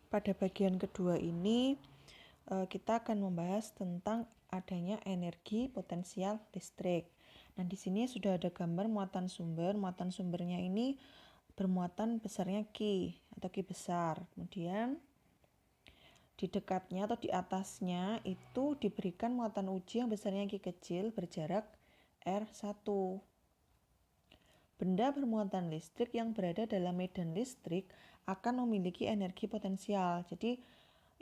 Pada bagian kedua ini kita akan membahas tentang adanya energi potensial listrik. Nah, di sini sudah ada gambar muatan sumber. Muatan sumbernya ini bermuatan besarnya Q atau Q besar. Kemudian di dekatnya atau di atasnya itu diberikan muatan uji yang besarnya Q kecil berjarak R1. Benda bermuatan listrik yang berada dalam medan listrik akan memiliki energi potensial. Jadi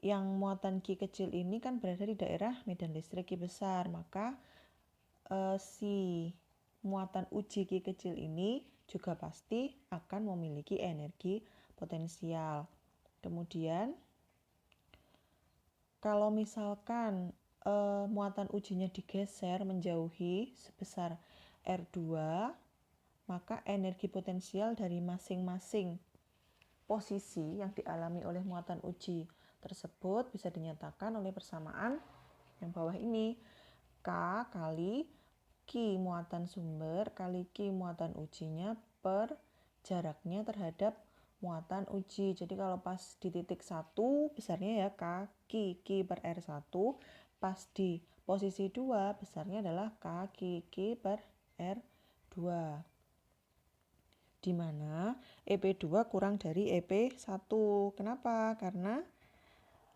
yang muatan Q kecil ini kan berada di daerah medan listrik Q besar, maka si muatan uji Q kecil ini juga pasti akan memiliki energi potensial. Kemudian kalau misalkan muatan ujinya digeser menjauhi sebesar R2, maka energi potensial dari masing-masing posisi yang dialami oleh muatan uji tersebut bisa dinyatakan oleh persamaan yang bawah ini. K kali Q muatan sumber kali Q muatan ujinya per jaraknya terhadap muatan uji. Jadi kalau pas di titik 1 besarnya ya K Q per R1, pas di posisi 2 besarnya adalah K Q per R2. Di mana EP2 kurang dari EP1. Kenapa? Karena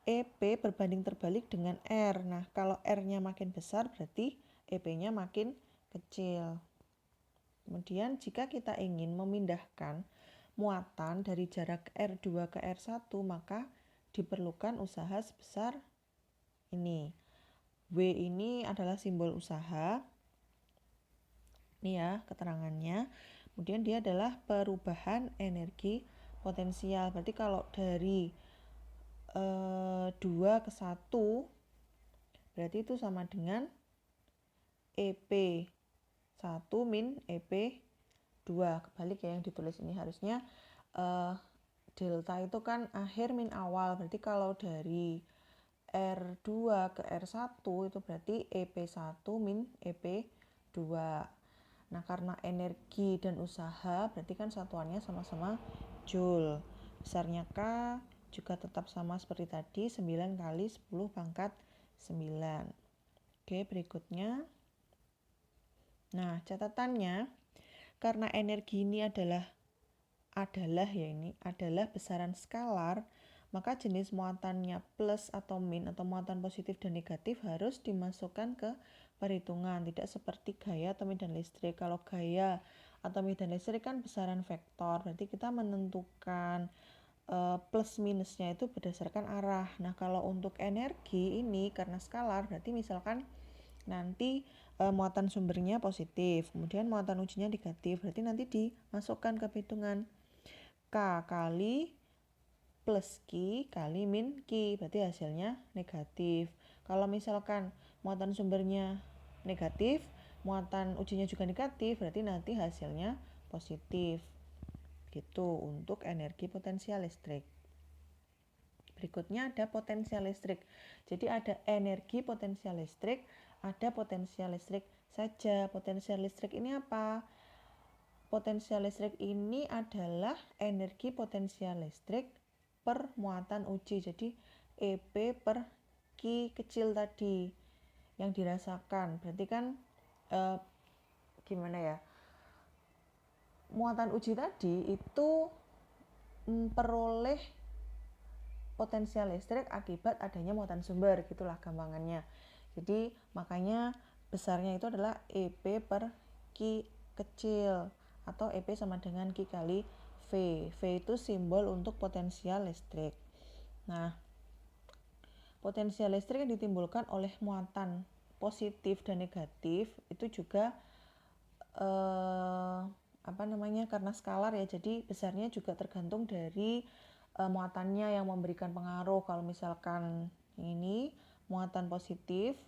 EP berbanding terbalik dengan R. Nah, kalau R-nya makin besar berarti EP-nya makin kecil. Kemudian jika kita ingin memindahkan muatan dari jarak R2 ke R1, maka diperlukan usaha sebesar ini. W ini adalah simbol usaha. Ini ya keterangannya. Kemudian dia adalah perubahan energi potensial. Berarti kalau dari 2 ke 1 berarti itu sama dengan EP1 min EP2. Kebalik ya yang ditulis ini, harusnya delta itu kan akhir min awal. Berarti kalau dari R2 ke R1 itu berarti EP1 min EP2. Nah, karena energi dan usaha berarti kan satuannya sama-sama joule. Besarnya K juga tetap sama seperti tadi, 9 kali 10 pangkat 9. Oke, berikutnya. Nah, catatannya karena energi ini adalah besaran skalar, maka jenis muatannya plus atau min atau muatan positif dan negatif harus dimasukkan ke perhitungan, tidak seperti gaya atau medan listrik. Kalau gaya atau medan listrik kan besaran vektor, berarti kita menentukan plus minusnya itu berdasarkan arah. Nah, kalau untuk energi ini karena skalar, berarti misalkan nanti muatan sumbernya positif, kemudian muatan ujinya negatif, berarti nanti dimasukkan ke perhitungan K kali plus Q kali min Q, berarti hasilnya negatif. Kalau misalkan muatan sumbernya negatif, muatan ujinya juga negatif, berarti nanti hasilnya positif. Gitu untuk energi potensial listrik. Berikutnya ada potensial listrik. Jadi ada energi potensial listrik, ada potensial listrik saja. Potensial listrik ini apa? Potensial listrik ini adalah energi potensial listrik per muatan uji. Jadi EP per Q kecil tadi yang dirasakan. Berarti kan gimana ya? Muatan uji tadi itu memperoleh potensial listrik akibat adanya muatan sumber, gitulah gampangannya. Jadi makanya besarnya itu adalah EP per Q kecil atau EP sama dengan Q kali V. V itu simbol untuk potensial listrik. Nah, potensial listrik yang ditimbulkan oleh muatan positif dan negatif itu juga karena skalar ya, jadi besarnya juga tergantung dari muatannya yang memberikan pengaruh. Kalau misalkan ini muatan positif,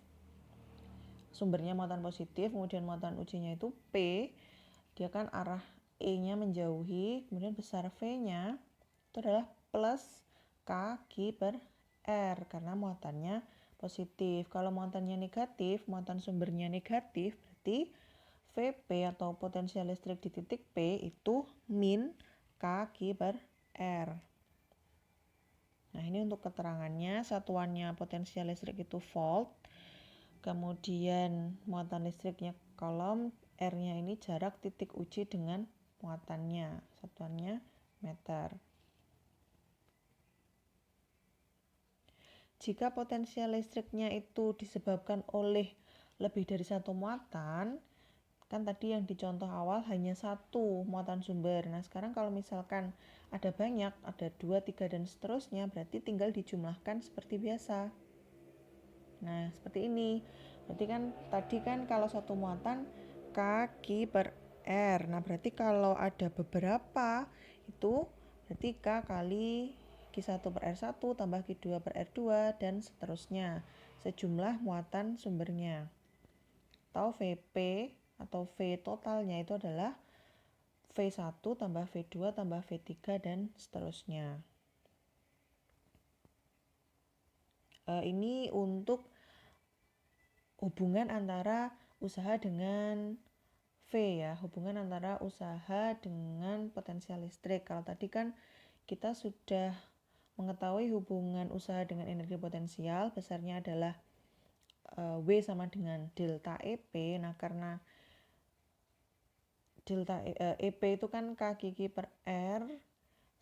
sumbernya muatan positif, kemudian muatan ujinya itu P, dia kan arah E-nya menjauhi, kemudian besar V-nya itu adalah plus K Q per R karena muatannya positif. Kalau muatannya negatif, muatan sumbernya negatif, berarti VP atau potensial listrik di titik P itu min K Q per R. Nah, Nah, ini untuk keterangannya, satuannya potensial listrik itu volt, kemudian muatan listriknya Coulomb, R-nya ini jarak titik uji dengan muatannya, satuannya meter. Jika potensial listriknya itu disebabkan oleh lebih dari satu muatan, kan tadi yang di contoh awal hanya satu muatan sumber. Nah, sekarang kalau misalkan ada banyak, ada 2, 3, dan seterusnya, berarti tinggal dijumlahkan seperti biasa. Nah, seperti ini. Berarti kan tadi kan kalau satu muatan K per R. Nah, berarti kalau ada beberapa itu berarti K kali Q1 per R1 tambah Q2 per R2 dan seterusnya. Sejumlah muatan sumbernya. Atau VP atau V totalnya itu adalah V1 tambah V2 tambah V3 dan seterusnya. Ini untuk hubungan antara usaha dengan V ya, hubungan antara usaha dengan potensial listrik. Kalau tadi kan kita sudah mengetahui hubungan usaha dengan energi potensial, besarnya adalah W sama dengan delta EP. Nah, karena delta EP itu kan K per R,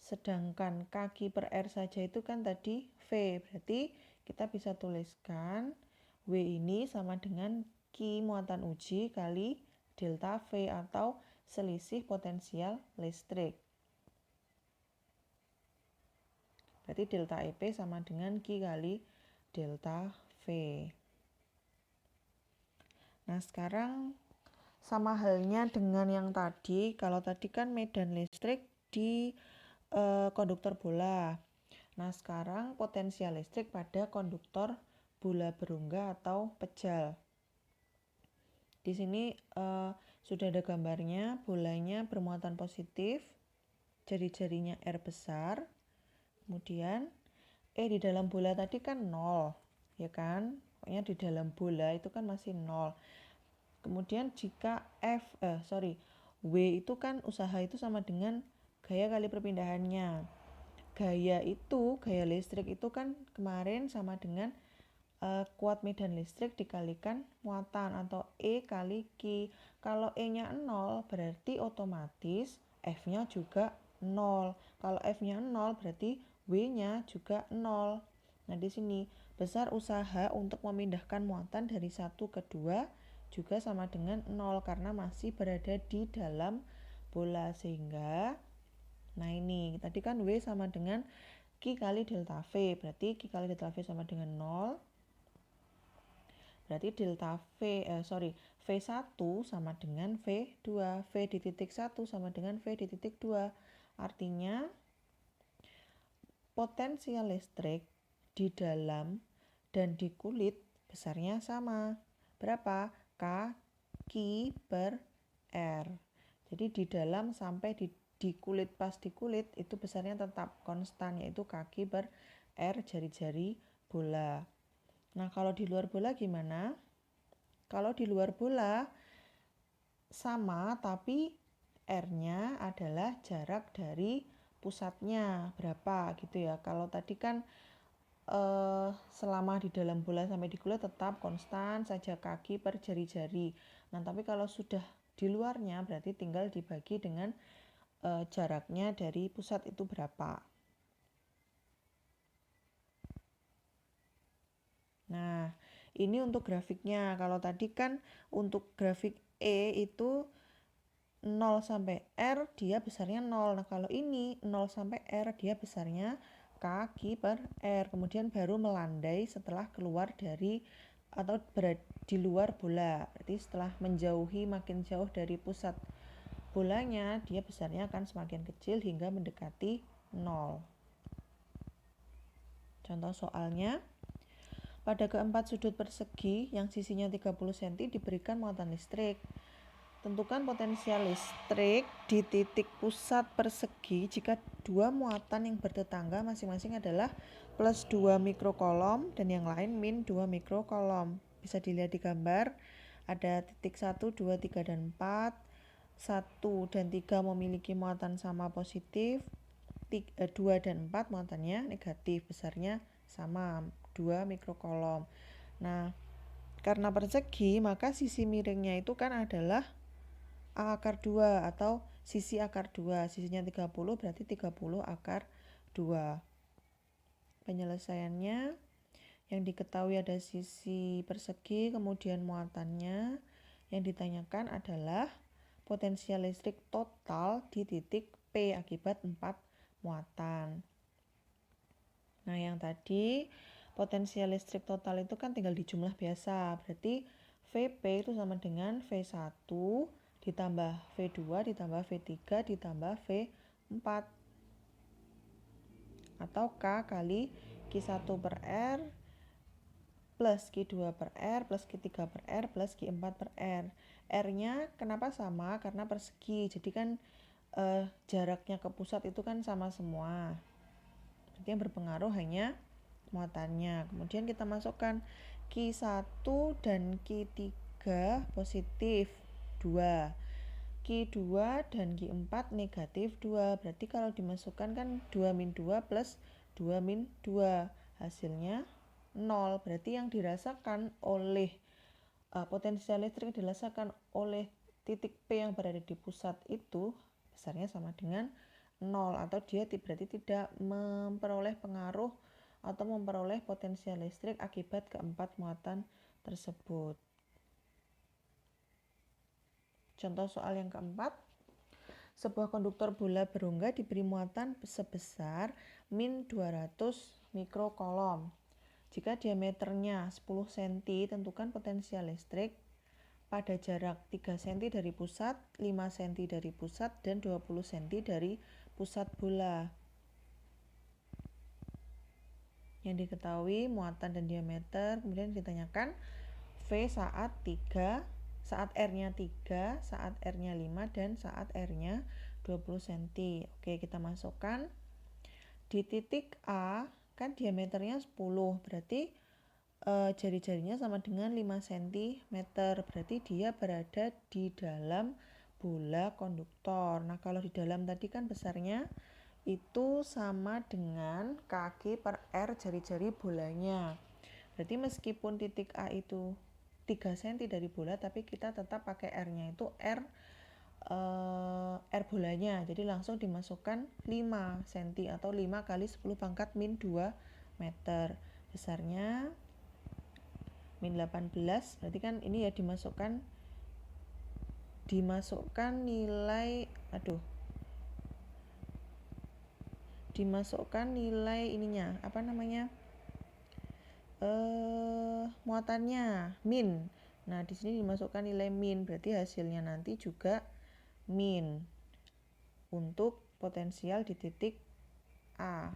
sedangkan K per R saja itu kan tadi V. Berarti kita bisa tuliskan W ini sama dengan Q muatan uji kali delta V atau selisih potensial listrik. Berarti delta EP sama dengan Q kali delta V. Nah, sekarang sama halnya dengan yang tadi. Kalau tadi kan medan listrik di konduktor bola. Nah, sekarang potensial listrik pada konduktor bola berungga atau pejal. Di sini sudah ada gambarnya, bolanya bermuatan positif, jari-jarinya R besar. Kemudian di dalam bola tadi kan 0, ya kan? Pokoknya di dalam bola itu kan masih 0. Kemudian jika W itu kan usaha itu sama dengan gaya kali perpindahannya. Gaya listrik itu kan kemarin sama dengan kuat medan listrik dikalikan muatan atau E kali Q. Kalau E-nya 0 berarti otomatis F-nya juga 0. Kalau F-nya 0 berarti W-nya juga 0. Nah, di sini besar usaha untuk memindahkan muatan dari 1 ke 2 juga sama dengan 0 karena masih berada di dalam bola, sehingga nah ini tadi kan W sama dengan Q kali delta V, berarti Q kali delta V sama dengan 0. Berarti delta V1 sama dengan V2, V di titik 1 sama dengan V di titik 2. Artinya potensial listrik di dalam dan di kulit besarnya sama. Berapa? K Q per R. Jadi di dalam sampai di kulit, pas di kulit itu besarnya tetap konstan, yaitu kaki per R jari-jari bola. Nah, kalau di luar bola gimana? Kalau di luar bola sama, tapi R-nya adalah jarak dari pusatnya berapa gitu ya. Kalau tadi kan selama di dalam bola sampai di kulit tetap konstan saja kaki per jari-jari. Nah, tapi kalau sudah di luarnya berarti tinggal dibagi dengan jaraknya dari pusat itu berapa. Nah, ini untuk grafiknya. Kalau tadi kan untuk grafik E itu 0 sampai R dia besarnya 0. Nah, kalau ini 0 sampai R dia besarnya K per R. Kemudian baru melandai setelah keluar dari atau berada di luar bola. Berarti setelah menjauhi makin jauh dari pusat bolanya, dia besarnya akan semakin kecil hingga mendekati 0. Contoh soalnya, pada keempat sudut persegi yang sisinya 30 cm diberikan muatan listrik. Tentukan potensial listrik di titik pusat persegi jika dua muatan yang bertetangga masing-masing adalah plus 2 mikrokolom dan yang lain min 2 mikrokolom. Bisa dilihat di gambar, ada titik 1, 2, 3, dan 4. 1 dan 3 memiliki muatan sama positif, 2 dan 4 muatannya negatif, besarnya sama 2 mikrokolom. Nah, karena persegi maka sisi miringnya itu kan adalah A akar 2 atau sisi akar 2. Sisinya 30 berarti 30 akar 2. Penyelesaiannya yang diketahui ada sisi persegi, kemudian muatannya. Yang ditanyakan adalah potensial listrik total di titik P akibat 4 muatan. Nah, yang tadi potensial listrik total itu kan tinggal dijumlah biasa. Berarti Vp itu sama dengan V1 ditambah V2 ditambah V3 ditambah V4. Atau K kali Q1 per R plus Q2 per R plus Q3 per R plus Q4 per R. R-nya kenapa sama? Karena persegi. Jadi kan jaraknya ke pusat itu kan sama semua. Berarti yang berpengaruh hanya muatannya. Kemudian kita masukkan Q1 dan Q3 positif 2. Q2 dan Q4 negatif 2. Berarti kalau dimasukkan kan 2 min 2 plus 2 min 2. Hasilnya 0. Berarti yang dirasakan oleh potensial listrik yang dirasakan oleh titik P yang berada di pusat itu besarnya sama dengan 0. Atau dia berarti tidak memperoleh pengaruh atau memperoleh potensial listrik akibat keempat muatan tersebut. Contoh soal yang keempat, sebuah konduktor bola berongga diberi muatan sebesar min 200 mikrokolom. Jika diameternya 10 cm, tentukan potensial listrik pada jarak 3 cm dari pusat, 5 cm dari pusat, dan 20 cm dari pusat bola. Yang diketahui muatan dan diameter, kemudian ditanyakan V saat R-nya 3, saat R-nya 5, dan saat R-nya 20 cm. Oke, kita masukkan. Di titik A, kan diameternya 10, berarti jari-jarinya sama dengan 5 cm. Berarti dia berada di dalam bola konduktor. Nah, kalau di dalam tadi kan besarnya itu sama dengan kaki per R jari-jari bolanya. Berarti meskipun titik A itu 3 cm dari bola, tapi kita tetap pakai R-nya itu R bolanya. Jadi langsung dimasukkan 5 cm atau 5 kali 10 pangkat min 2 meter. Besarnya min 18. Berarti kan ini ya dimasukkan nilai ininya, apa namanya? Muatannya min. Nah, di sini dimasukkan nilai min, berarti hasilnya nanti juga min untuk potensial di titik A.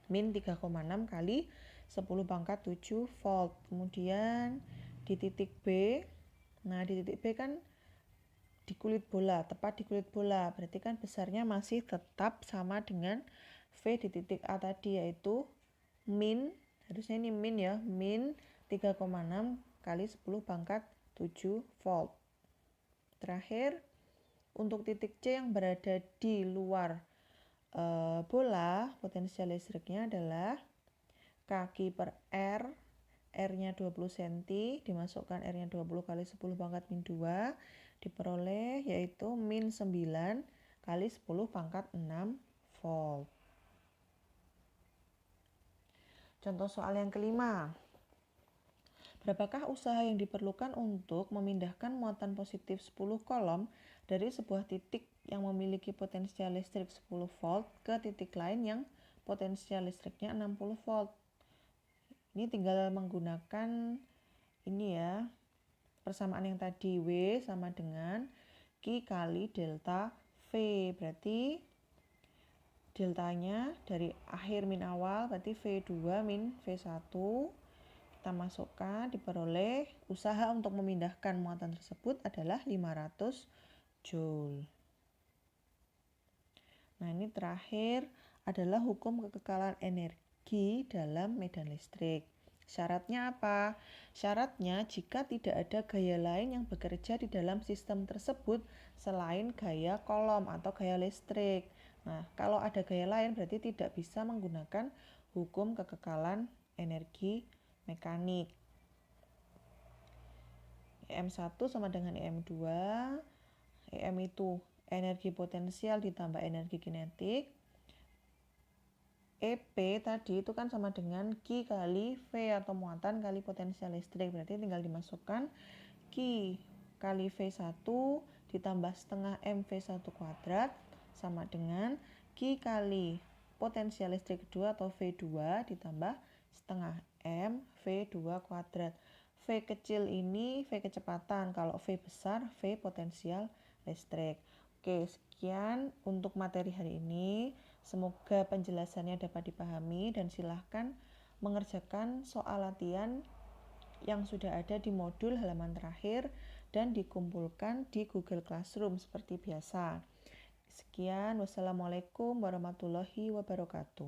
Min 3,6 kali 10 pangkat 7 volt. Kemudian di titik B, nah di titik B kan di kulit bola, tepat di kulit bola, berarti kan besarnya masih tetap sama dengan V di titik A tadi, yaitu min, harusnya ini min ya, min 3,6 kali 10 pangkat 7 volt. Terakhir, untuk titik C yang berada di luar bola, potensial listriknya adalah kaki per R, R-nya 20 cm, dimasukkan R-nya 20 kali 10 pangkat min 2, diperoleh yaitu min 9 kali 10 pangkat 6 volt. Contoh soal yang kelima. Berapakah usaha yang diperlukan untuk memindahkan muatan positif 10 kolom dari sebuah titik yang memiliki potensial listrik 10 volt ke titik lain yang potensial listriknya 60 volt? Ini tinggal menggunakan ini ya, persamaan yang tadi, W sama dengan Q kali delta V. Berarti deltanya dari akhir min awal, berarti V2 min V1. Kita masukkan, diperoleh usaha untuk memindahkan muatan tersebut adalah 500 Joule. Nah, ini terakhir adalah hukum kekekalan energi dalam medan listrik. Syaratnya apa? Syaratnya jika tidak ada gaya lain yang bekerja di dalam sistem tersebut selain gaya kolom atau gaya listrik. Nah, kalau ada gaya lain berarti tidak bisa menggunakan hukum kekekalan energi mekanik. EM1 sama dengan EM2. EM itu energi potensial ditambah energi kinetik. EP tadi itu kan sama dengan Q kali V atau muatan kali potensial listrik. Berarti tinggal dimasukkan Q kali V1 ditambah setengah MV1 kuadrat sama dengan Q kali potensial listrik kedua atau V2 ditambah setengah M V2 kuadrat. V kecil ini V kecepatan, kalau V besar V potensial listrik. Oke, sekian untuk materi hari ini. Semoga penjelasannya dapat dipahami dan silahkan mengerjakan soal latihan yang sudah ada di modul halaman terakhir dan dikumpulkan di Google Classroom seperti biasa. Sekian, wassalamualaikum warahmatullahi wabarakatuh.